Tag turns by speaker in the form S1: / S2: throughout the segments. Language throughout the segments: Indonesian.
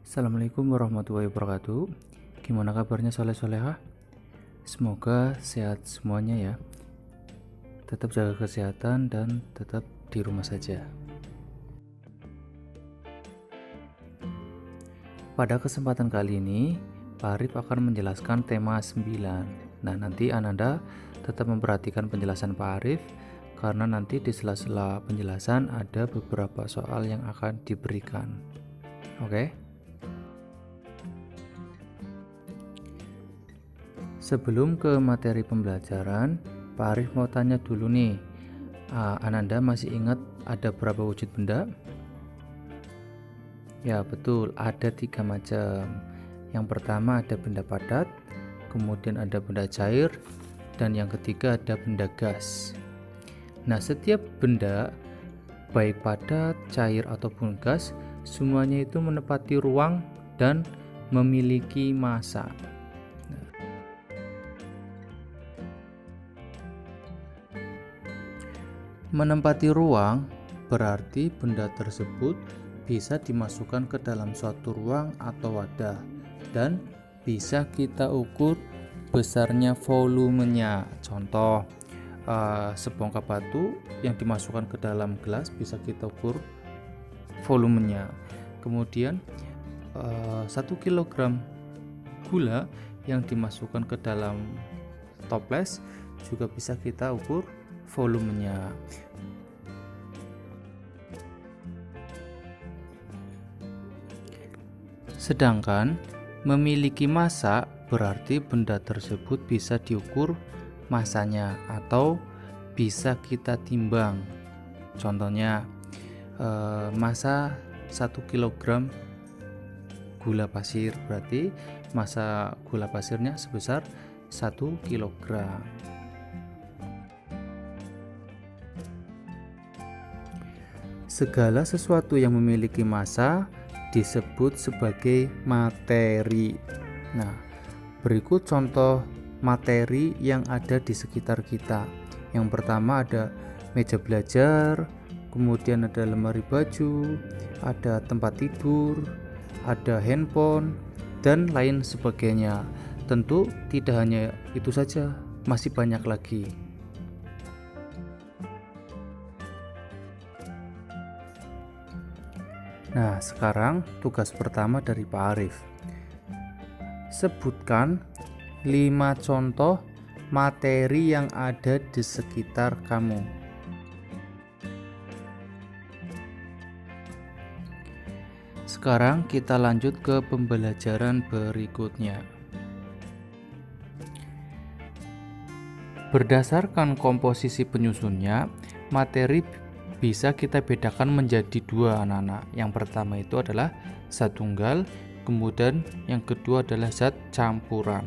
S1: Assalamualaikum warahmatullahi wabarakatuh. Gimana kabarnya soleh-soleha? Semoga sehat semuanya ya. Tetap jaga kesehatan dan tetap di rumah saja. Pada kesempatan kali ini, Pak Arif akan menjelaskan tema 9. Nah, nanti Ananda tetap memperhatikan penjelasan Pak Arif karena nanti di sela-sela penjelasan ada beberapa soal yang akan diberikan. Oke? Sebelum ke materi pembelajaran, Pak Arif mau tanya dulu nih, Ananda masih ingat ada berapa wujud benda? Ya betul, ada 3 macam. Yang pertama ada benda padat, kemudian ada benda cair, dan yang ketiga ada benda gas. Nah, setiap benda, baik padat, cair, ataupun gas, semuanya itu menempati ruang dan memiliki massa. Menempati ruang berarti benda tersebut bisa dimasukkan ke dalam suatu ruang atau wadah dan bisa kita ukur besarnya volumenya. Contoh, sebongkah batu yang dimasukkan ke dalam gelas bisa kita ukur volumenya. Kemudian 1 kg gula yang dimasukkan ke dalam toples juga bisa kita ukur volumenya. Sedangkan memiliki massa berarti benda tersebut bisa diukur massanya atau bisa kita timbang. Contohnya massa 1 kg gula pasir berarti massa gula pasirnya sebesar 1 kg. Segala sesuatu yang memiliki massa disebut sebagai materi. Nah, berikut contoh materi yang ada di sekitar kita. Yang pertama ada meja belajar, kemudian ada lemari baju, ada tempat tidur, ada handphone, dan lain sebagainya. Tentu tidak hanya itu saja, masih banyak lagi. Nah, sekarang tugas pertama dari Pak Arif. Sebutkan 5 contoh materi yang ada di sekitar kamu. Sekarang kita lanjut ke pembelajaran berikutnya. Berdasarkan komposisi penyusunnya, materi bisa kita bedakan menjadi 2 anak-anak. Yang pertama itu adalah zat tunggal, kemudian yang kedua adalah zat campuran.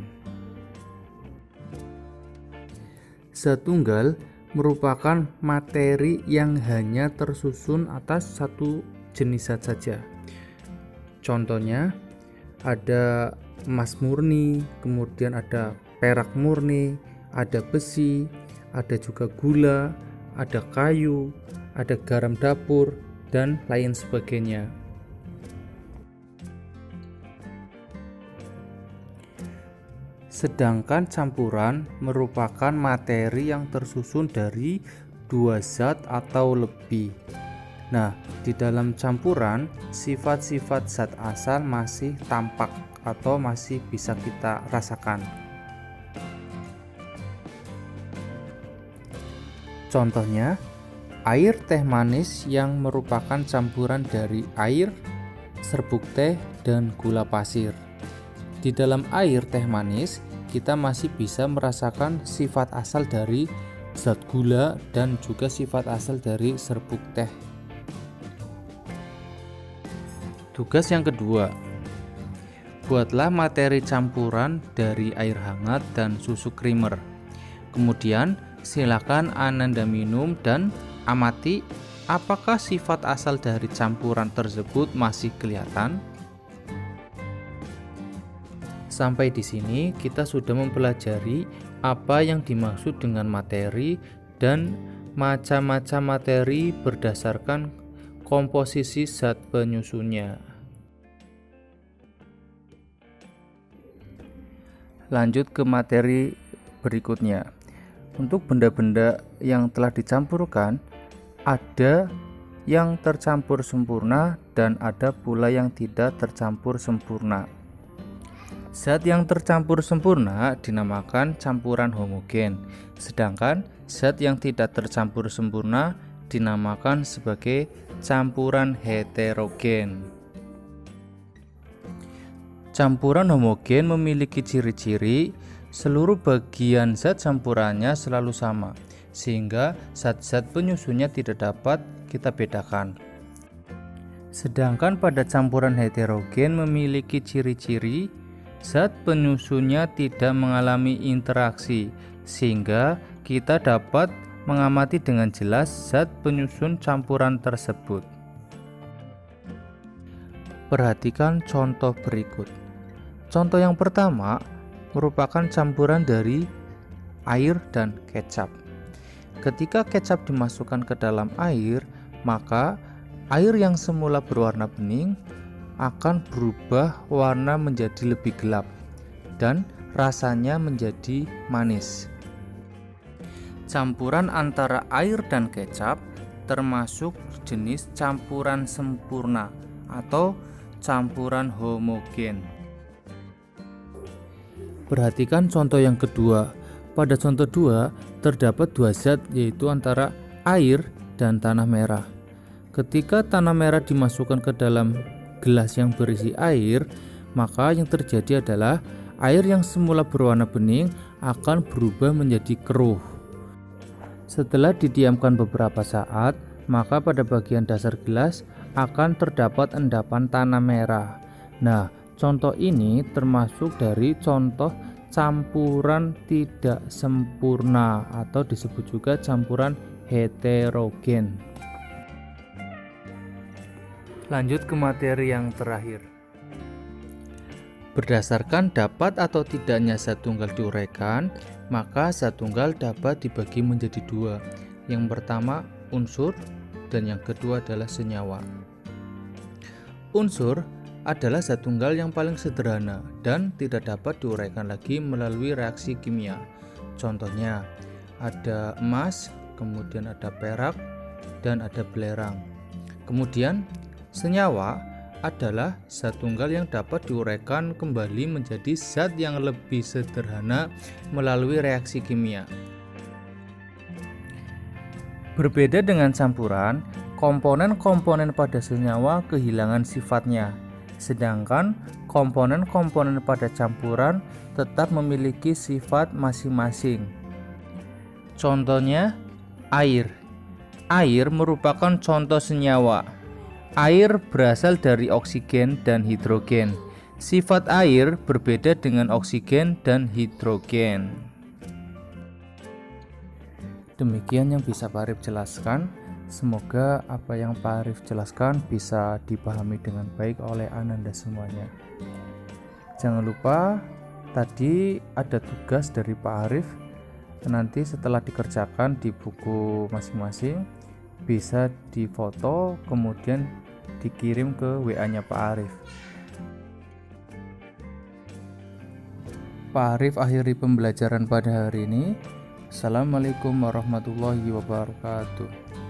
S1: Zat tunggal merupakan materi yang hanya tersusun atas satu jenis zat saja. Contohnya ada emas murni, kemudian ada perak murni, ada besi, ada juga gula, ada kayu, ada garam dapur, dan lain sebagainya. Sedangkan campuran merupakan materi yang tersusun dari 2 zat atau lebih. Nah, di dalam campuran, sifat-sifat zat asal masih tampak atau masih bisa kita rasakan. Contohnya, air teh manis yang merupakan campuran dari air, serbuk teh, dan gula pasir. Di dalam air teh manis, kita masih bisa merasakan sifat asal dari zat gula dan juga sifat asal dari serbuk teh. Tugas yang kedua, buatlah materi campuran dari air hangat dan susu creamer. Kemudian, silakan Ananda minum dan amati apakah sifat asal dari campuran tersebut masih kelihatan. Sampai di sini kita sudah mempelajari apa yang dimaksud dengan materi dan macam-macam materi berdasarkan komposisi zat penyusunnya. Lanjut ke materi berikutnya. Untuk benda-benda yang telah dicampurkan, ada yang tercampur sempurna dan ada pula yang tidak tercampur sempurna. Zat yang tercampur sempurna dinamakan campuran homogen, sedangkan zat yang tidak tercampur sempurna dinamakan sebagai campuran heterogen. Campuran homogen memiliki ciri-ciri seluruh bagian zat campurannya selalu sama, sehingga zat-zat penyusunnya tidak dapat kita bedakan. Sedangkan pada campuran heterogen memiliki ciri-ciri zat penyusunnya tidak mengalami interaksi, sehingga kita dapat mengamati dengan jelas zat penyusun campuran tersebut. Perhatikan contoh berikut. Contoh yang pertama merupakan campuran dari air dan kecap. Ketika kecap dimasukkan ke dalam air, maka air yang semula berwarna bening akan berubah warna menjadi lebih gelap dan rasanya menjadi manis. Campuran antara air dan kecap termasuk jenis campuran sempurna atau campuran homogen. Perhatikan contoh yang kedua. Pada contoh 2 terdapat dua zat, yaitu antara air dan tanah merah. Ketika tanah merah dimasukkan ke dalam gelas yang berisi air, maka yang terjadi adalah air yang semula berwarna bening akan berubah menjadi keruh. Setelah didiamkan beberapa saat, maka pada bagian dasar gelas akan terdapat endapan tanah merah. Nah, contoh ini termasuk dari contoh campuran tidak sempurna atau disebut juga campuran heterogen. Lanjut ke materi yang terakhir. Berdasarkan dapat atau tidaknya zat tunggal diuraikan, maka zat tunggal dapat dibagi menjadi dua. Yang pertama unsur dan yang kedua adalah senyawa. Unsur adalah zat tunggal yang paling sederhana dan tidak dapat diuraikan lagi melalui reaksi kimia. Contohnya ada emas, kemudian ada perak, dan ada belerang. Kemudian senyawa adalah zat tunggal yang dapat diuraikan kembali menjadi zat yang lebih sederhana melalui reaksi kimia. Berbeda dengan campuran, komponen-komponen pada senyawa kehilangan sifatnya, sedangkan komponen-komponen pada campuran tetap memiliki sifat masing-masing. Contohnya air. Air merupakan contoh senyawa. Air berasal dari oksigen dan hidrogen. Sifat air berbeda dengan oksigen dan hidrogen. Demikian yang bisa Pak Arif jelaskan. Semoga apa yang Pak Arif jelaskan bisa dipahami dengan baik oleh Ananda semuanya. Jangan lupa tadi ada tugas dari Pak Arif. Nanti setelah dikerjakan di buku masing-masing bisa difoto kemudian dikirim ke WA-nya Pak Arif. Pak Arif akhiri pembelajaran pada hari ini. Assalamualaikum warahmatullahi wabarakatuh.